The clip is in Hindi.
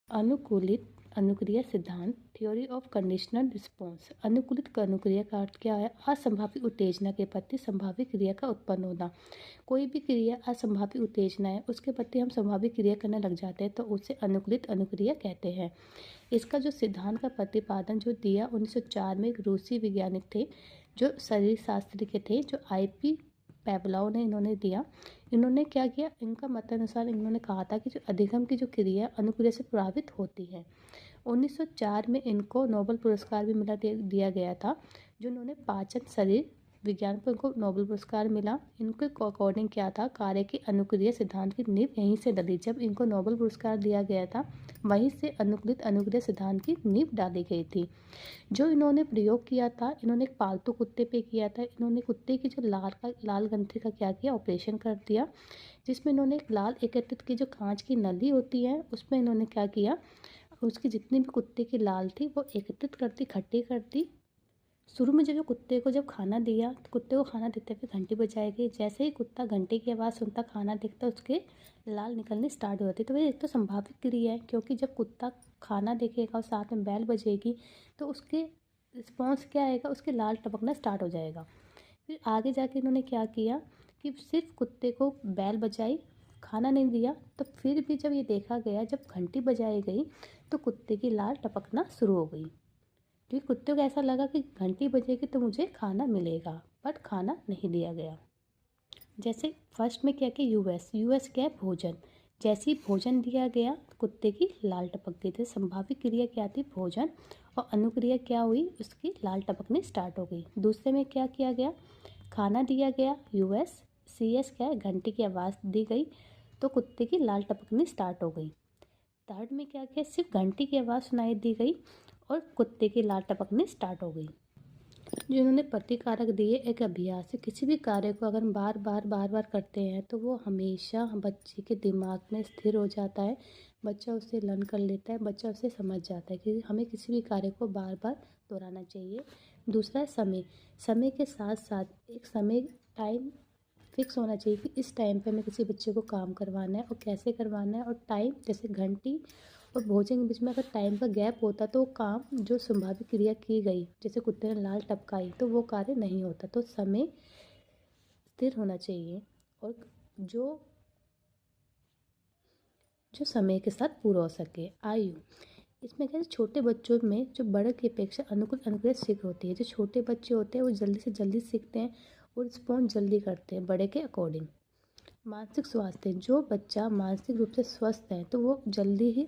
अनुकूलित अनुक्रिया सिद्धांत, थ्योरी ऑफ कंडीशनल रिस्पॉन्स। अनुकूलित अनुक्रिया का अर्थ क्या है? असंभावित उत्तेजना के प्रति संभावित क्रिया का उत्पन्न होना। कोई भी क्रिया असंभावित उत्तेजना है, उसके प्रति हम संभावित क्रिया करने लग जाते हैं तो उसे अनुकूलित अनुक्रिया कहते हैं। इसका जो सिद्धांत का प्रतिपादन जो दिया 1904 में एक रूसी वैज्ञानिक थे, जो शरीर शास्त्र के थे, जो IP पैवलोव ने इन्होंने दिया। इन्होंने क्या किया, इनका मतानुसार इन्होंने कहा था कि जो अधिगम की जो क्रिया अनुक्रिया से प्रभावित होती है। 1904 में इनको नोबेल पुरस्कार भी दिया गया था। जो इन्होंने पाचन शरीर विज्ञान पर इनको नोबेल पुरस्कार मिला। इनके अकॉर्डिंग क्या था, कार्य की अनुक्रिया सिद्धांत की नींव यहीं से डली। जब इनको नोबेल पुरस्कार दिया गया था, वहीं से अनुकूलित अनुक्रिया सिद्धांत की नींव डाली गई थी। जो इन्होंने प्रयोग किया था, इन्होंने एक पालतू कुत्ते पे किया था। इन्होंने कुत्ते की जो लाल ग्रंथि का क्या किया, ऑपरेशन कर दिया, जिसमें इन्होंने एक लाल एकत्रित की जो कांच की नली होती है, उसमें इन्होंने क्या किया, उसकी जितनी भी कुत्ते की लाल थी वो एकत्रित कर दी, इकट्ठी कर दी। शुरू में जब कुत्ते को जब खाना दिया तो कुत्ते को खाना देते हुए घंटी बजाई गई। जैसे ही कुत्ता घंटी की आवाज़ सुनता, खाना देखता, उसके लाल निकलनी स्टार्ट हो जाती। तो ये एक तो संभावित क्रिया है, क्योंकि जब कुत्ता खाना देखेगा और साथ में बैल बजेगी तो उसके रिस्पॉन्स क्या आएगा, उसके लाल टपकना स्टार्ट हो जाएगा। फिर आगे जाके इन्होंने क्या किया कि सिर्फ कुत्ते को बैल बजाई, खाना नहीं दिया। तो फिर भी जब ये देखा गया, जब घंटी बजाई गई तो कुत्ते की लाल टपकना शुरू हो गई, क्योंकि कुत्ते को ऐसा लगा कि घंटी बजेगी तो मुझे खाना मिलेगा, बट खाना नहीं दिया गया। जैसे फर्स्ट में क्या किया, यूएस क्या है, भोजन। जैसे ही भोजन दिया गया, कुत्ते की लाल टपक गई थी। संभावित क्रिया क्या थी, भोजन, और अनुक्रिया क्या हुई, उसकी लाल टपकनी स्टार्ट हो गई। दूसरे में क्या किया गया, खाना दिया गया, CS क्या है, घंटी की आवाज़ दी गई तो कुत्ते की लाल टपकनी स्टार्ट हो गई। थर्ड में क्या किया, सिर्फ घंटी की आवाज़ सुनाई दी गई और कुत्ते की लाल टपकनी स्टार्ट हो गई। जो इन्होंने प्रतिकारक दिए, एक अभ्यास है, किसी भी कार्य को अगर हम बार बार करते हैं तो वो हमेशा बच्चे के दिमाग में स्थिर हो जाता है। बच्चा उसे लर्न कर लेता है, बच्चा उसे समझ जाता है कि हमें किसी भी कार्य को बार बार दोहराना चाहिए। दूसरा है समय। समय के साथ साथ एक समय टाइम फिक्स होना चाहिए कि इस टाइम पे हमें किसी बच्चे को काम करवाना है और कैसे करवाना है। और टाइम, जैसे घंटी और भोजन के बीच में अगर टाइम का गैप होता तो वो काम जो संभावित क्रिया की गई, जैसे कुत्ते ने लाल टपकाई, तो वो कार्य नहीं होता। तो समय स्थिर होना चाहिए और जो जो समय के साथ पूरा हो सके। आयु, इसमें क्या है, छोटे बच्चों में जो बड़े की अपेक्षा अनुकूल अनुक्रिया सीख होती है। जो छोटे बच्चे होते हैं वो जल्दी से जल्दी सीखते हैं और रिस्पॉन्ड जल्दी करते हैं बड़े के अकॉर्डिंग। मानसिक स्वास्थ्य, जो बच्चा मानसिक रूप से स्वस्थ है तो वो जल्दी ही